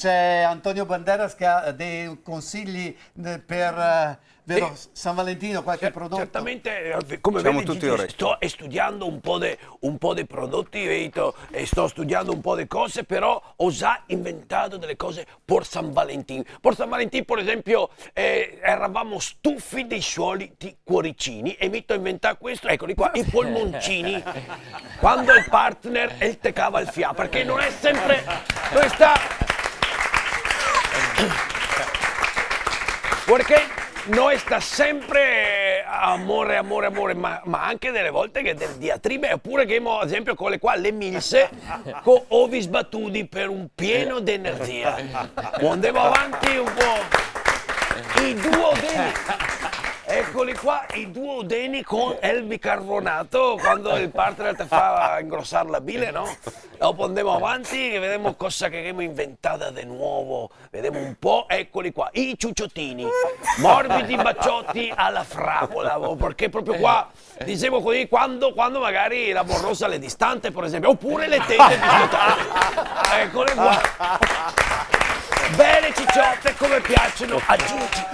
c'è Antonio Banderas che ha dei consigli per vero, San Valentino, qualche prodotto? Certamente, come Siamo vedi, tutti Gigi, orecchi. sto studiando un po' di prodotti, vedo, e sto studiando un po' di cose, però ho già inventato delle cose per San Valentino. Per San Valentino, per esempio, eravamo stufi dei soliti cuoricini e mi ho inventato questo, eccoli qua, i polmoncini. Quando il partner te cava il fiato, perché non è sempre questa... Perché noi sta sempre amore, ma anche delle volte che del diatribe, oppure che ad esempio con le quali le milse con ovi sbattuti per un pieno di energia. Andiamo avanti un po'. I duodeni. Eccoli qua, i duodeni con il bicarbonato, quando il partner ti fa ingrossare la bile, no? Dopo andiamo avanti e vediamo cosa che abbiamo inventato di nuovo. Vediamo un po', eccoli qua, i ciucciottini, morbidi bacciotti alla fragola, perché proprio qua, dicevo così, quando magari la borrosa è distante, per esempio, oppure le tette biscottate. Eccole qua. Belle cicciotte come piacciono a Gigi.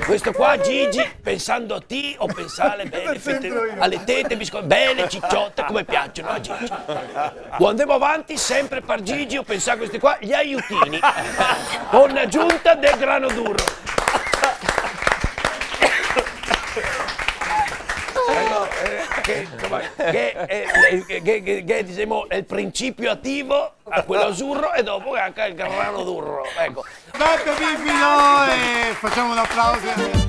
Questo qua Gigi, pensando a te o pensare bene, alle tette, biscotti, belle cicciotte come piacciono a Gigi. Quando andiamo avanti, sempre per Gigi, ho pensato a questi qua, gli aiutini, con aggiunta del grano duro. Che diciamo è il principio attivo a quello azzurro e dopo anche il grano duro, ecco. Beppe Bifilo e facciamo un applauso.